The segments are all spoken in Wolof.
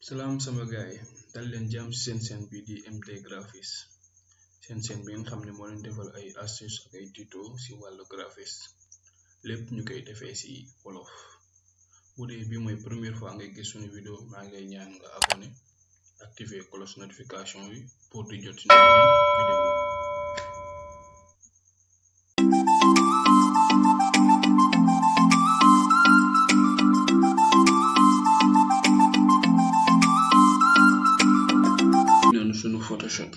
salaam sama gaay dal leen jàmm ci seen chaîne bi di Aimez graphiste seen chaîne bi nga xam ne moo leen defal ay astuces ak ay tuto ci wàllu graphiste lépp ñu koy defee ci wolof. bu dee bi mooy première fois ngay gis suñu vidéo maa ngi lay ñaan nga abonné activer cloche notification bi pour di jot suñu vidéo. Suñu Photoshop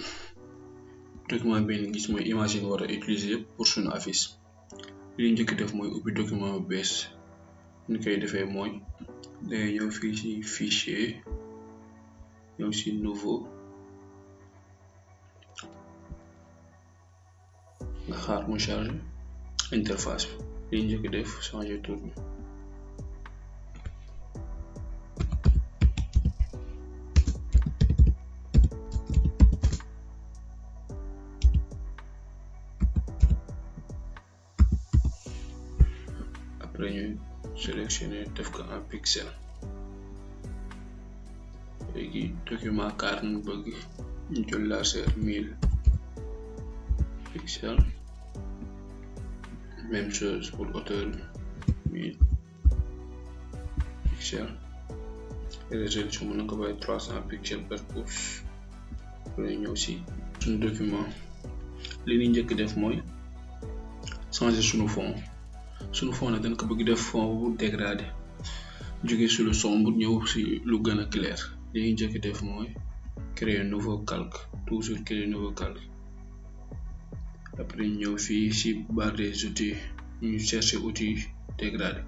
document bi gis mooy image yi nga war a utiliser pour suñu affiche li njëkk def mooy ubbi document bu bees ni koy defee mooy dangay ñëw fii ci fichier ñëw ci nouveau nga xaar mu charger interface bi li njëkk def changer tour bi après ñu sélectionner def ko en pixel. léegi document carte ñu bëgg ñu jël largeur 1000 pixels, même chose pour hauteur 1000 pixels, résolution mën na ko bàyyi 300 pixels par pouce. après ñëw ci suñu document li ñu njëkk def mooy changer suñu fond nag dañ ko bëgg def fond bu dégradé jóge ci lu sombre ñëw ci lu gën a clair. li ñu njëkk def mooy créer un nouveau calque, toujours créer un nouveau calque. après ñëw fii ci barre des outils ñu chercher outil dégradé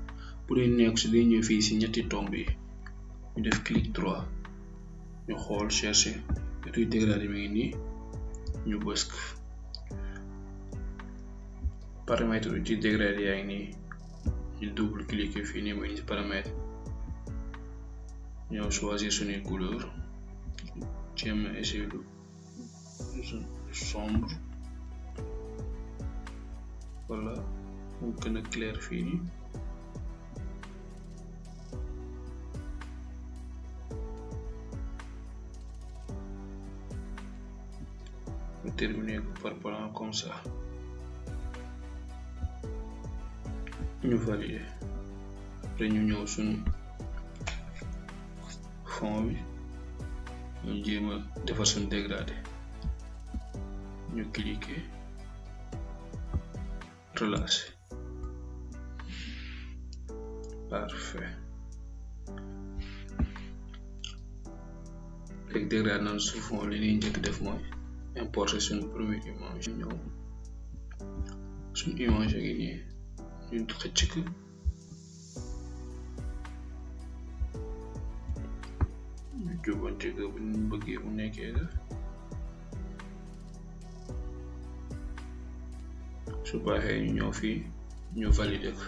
bu dee nekk ci day ñëw fii ci ñetti tomb yi ñu def clic droit ñu xool chercher outil dégradé mi ngi nii ñu bës ko. paramètre outil dégradé yaa ngi nii ñu double cliquer fii nii mooy ci paramètre ñëw choisir suñuy couleur jéem a essayer lu sombre wala mu gën a clair fii nii ñu terminer par plan comme ça ñu valider. après ñu ñëw suñu fond bi ñu jéem a defar suñu dégradé ñu cliquer relâcher. parfait. léegi dégradé nañ su fond li ñuy njëkk def mooy importer suñu première image. ñëw suñu image gi nii ñu xëcc ko ñu jubante ko bu ñu bëggee mu nekkee la. su baaxee ñu ñëw fii ñu valider ko.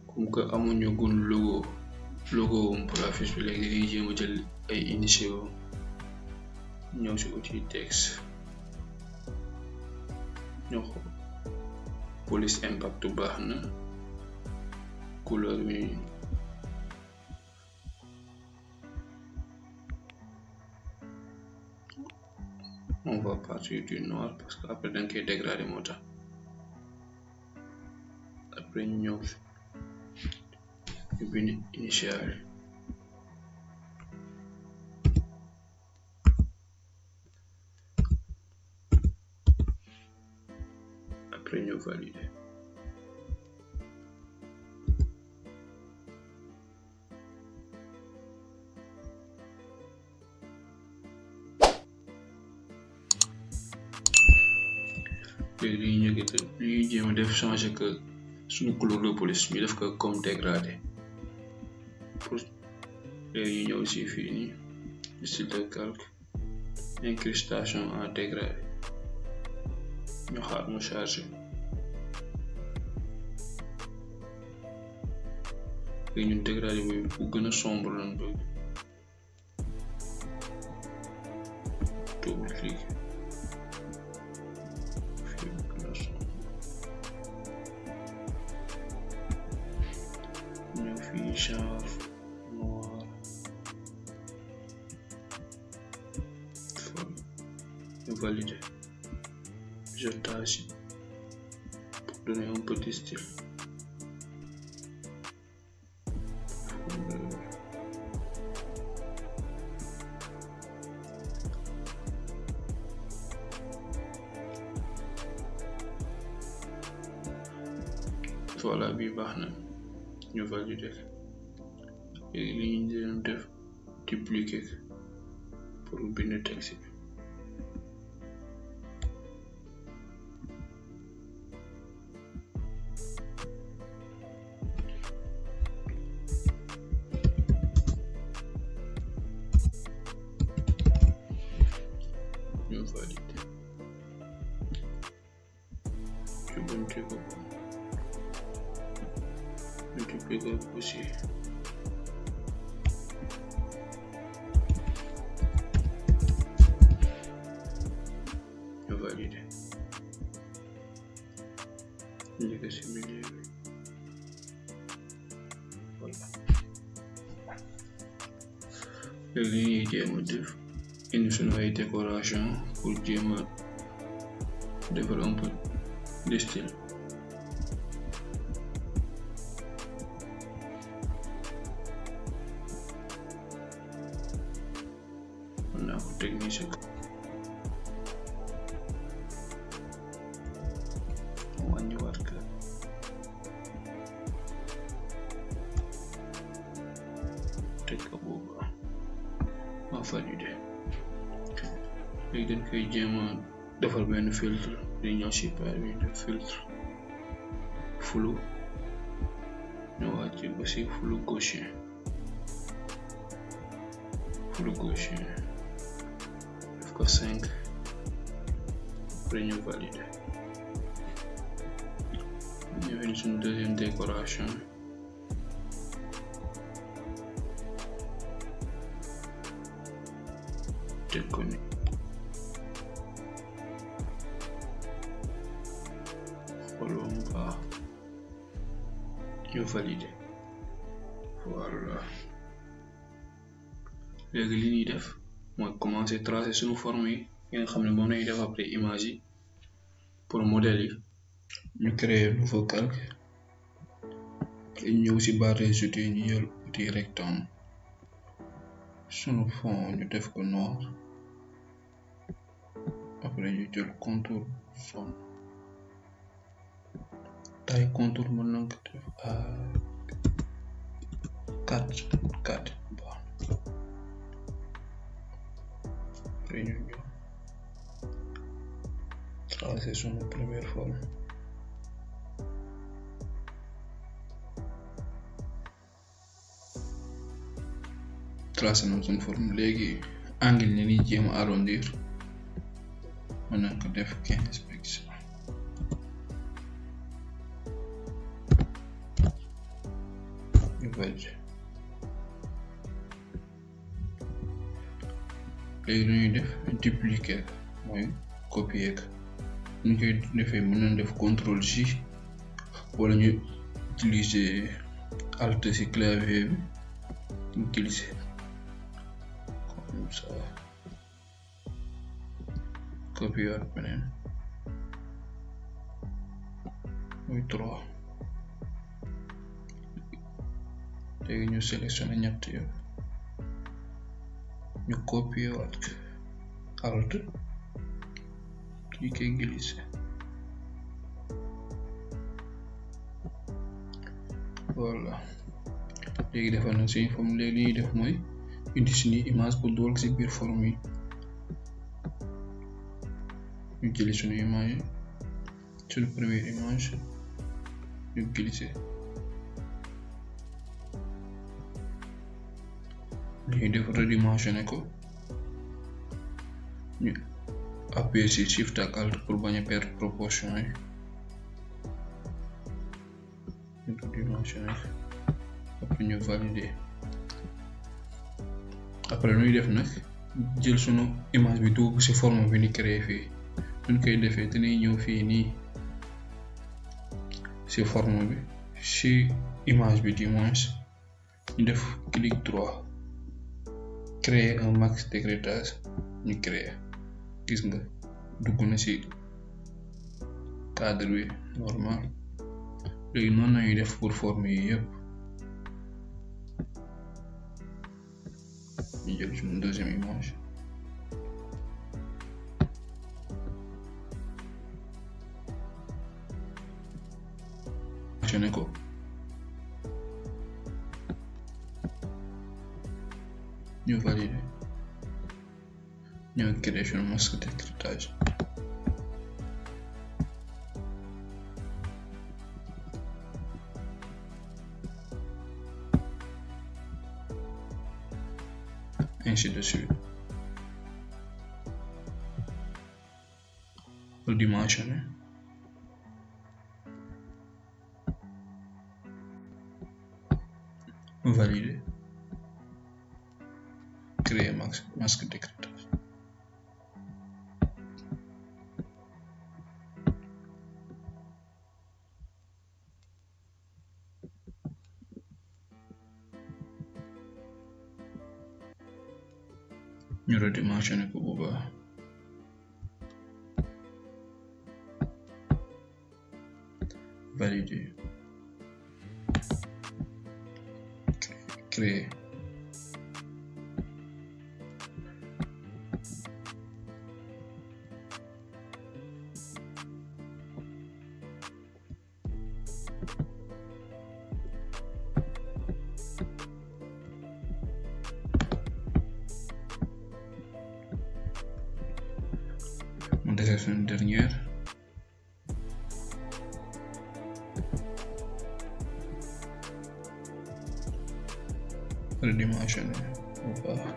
comme que amuñu gun logo pour affiche bi léegi dañuy jéem a jël ay initiaux ñëw ci outil texte ñu xool police impact baax na couleur bi on va partir du noir parce que après dañ koy dégradé moo tax. après ñu ñëw ñu bind initial après ñu valider. léegi li ñu njëkk li ñuy jéem a def changer que suñu couleur de police ñu def ko comme dégradé. pour léegi ñu ñëw ci fii nii style de calque incrustation en dégradé ñu xaar mu chargé. léegi ñun dégradé bi bu gën a sombre lañ bëgg. double clic genre valider. Je tâche pour donner un petit style. Voilà, bi baax na ñu valider léegi li ñu leen def dupliquer pour bind texte bi. ñu valider jubbanti ko multiplier aussi. ñu valider ñu ko ci milieu bi. Voilà léegi li ñuy jéem a def indi sunu ay décoration pour jéem a defar un peu de style. mën naa ko teg nii si wàññiwaat ko teg ko boobu ma valider. léegi dañ koy jéem a defal benn filtre di ñëw si page bi def filtre flou ñu wàcc ba si flou gauchien def ko 5 après ñu valider. ñu indi suñu deuxième décoration teg ko ni xooloo mu baax ñu valider. Voilà léegi li ñuy def mooy commencer tracer suñu forme yi nga xam ne moom lañuy def après image yi pour modèle yi. ñu créer nouveau calque après ñëw ci barre des outils ñu jël outil rectangle sunu fond ñu def ko noir après ñu jël contour fond taille contour mën nañ ko def à 4 bon après ñu ñëw tracer sunu première forme. tracé na suñu forme léegi angle ni ñuy jéem a arrondir mën nañ ko def 15 pixels. ñu valider léegi lu ñuy def dupliquer mooy copier ko ñu koy defee mën nañ def CTRL J wala ñu utiliser Alt ci clavier bi glisser comme ça copier beneen muy 3 léegi ñu sélectionné ñett yëpp ñu copier waat Alt cliquer glisser. Voilà léegi defal na suñu forme. léegi li ñuy def mooy indi suñu image pour dugal ci biir forme yi. ñu jëli suñu image yi suñu première image ñu glisser. li ñuy def redimensionner ko ñu appuyer ci Shift ak Alt pour bañ a perdre proportion yi. ñu redimensionner après ñu valider. après lu ñuy def nag jël sunu image bi dugg ci forme bi ni créé fii. ñu koy defee dañuy ñëw fii nii ci forme bi ci image bi du moins ñu def clic droit créer un max d'écrêtage ñu créer gis nga dugg na ci cadre bi normal. léegi noonu lañuy def pour forme yi yëpp. ñu jël suñu deuxième image actionné ko ñu valider ñoo créer suñu masque d'écritage. ainsi de suite. Redimensionner. Valider. Créer masque d'écritage. ñu redimensionner ko bu baax. Valider. Créer. mu dese suñu dernière. Redimensionner bu baax.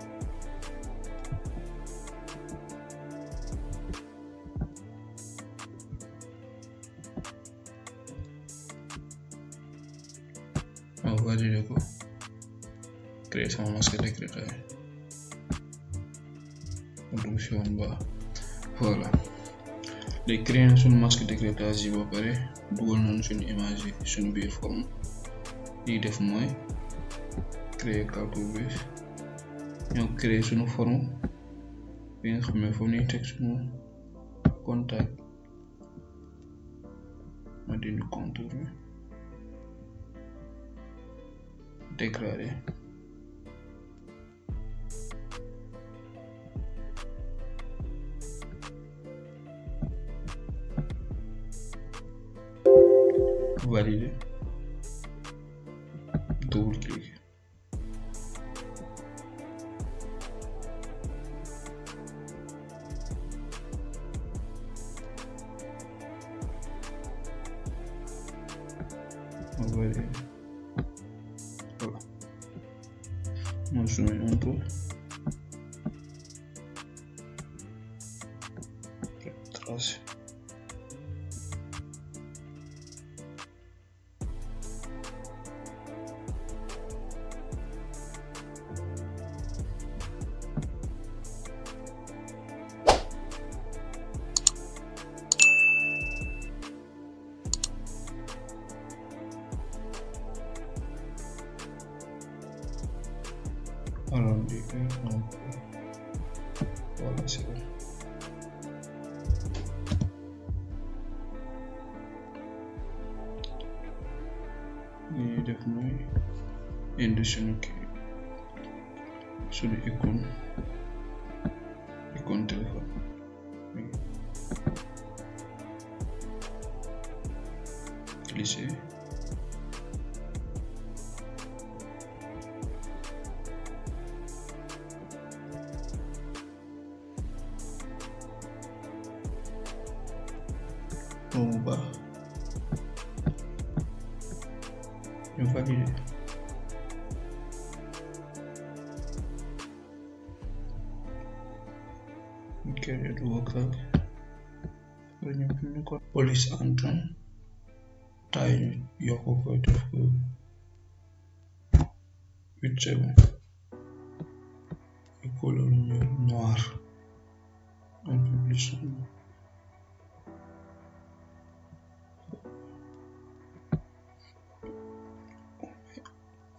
ma valider ko. Créer sama masque d'écritage. mu dugg ci woon baax. voilà léegi créer na suñu masque d'écritage yi ba pare dugal nañu suñu image yi suñu biir forme li def mooy créer calcul bi ñoo créer suñu forme bi nga xam ne foofu ñuy teg suñu contact ma dindi contour bi dégrader valider double clic valider. Voilà, moi je mets un peu trace. Alors, donc, voilà, c'est bon. Et def mooy indi suñu icône téléphone glisser bu baax ñu valider créer nouveau classe après ñu bind ko police en temps taille ñu yokk ko def ko 8 c'est bon et couleur noir un peu plus sombre.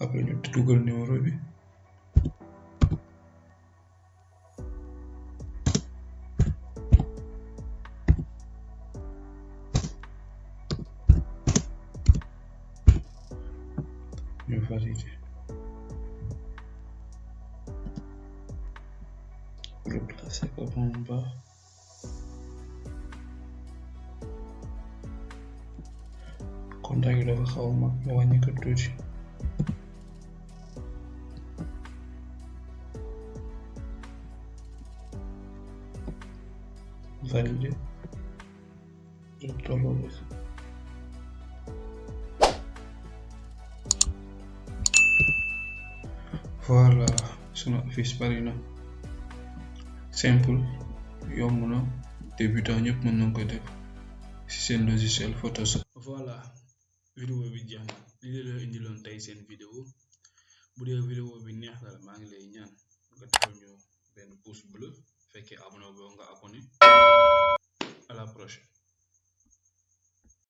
Après ñu dugal numéro bi ñu valider, replacer ko ba mu baax. Contact yi dafa xaw a mag, ñu wàññi ko tuuti. Valider, tolloo bi. Voilà, sunu affiche pare na. Simple, yomb na, débutant ñëpp mën nañ ko def ci seen logiciel Photoshop. Voilà, vidéo bi jeex na. Lii la indiloon tey seen vidéo. Bu dee vidéo bi neex na la, maa ngi lay ñaan nga defal ñu benn pouce bleu, fekkee abonné boo nga abonné.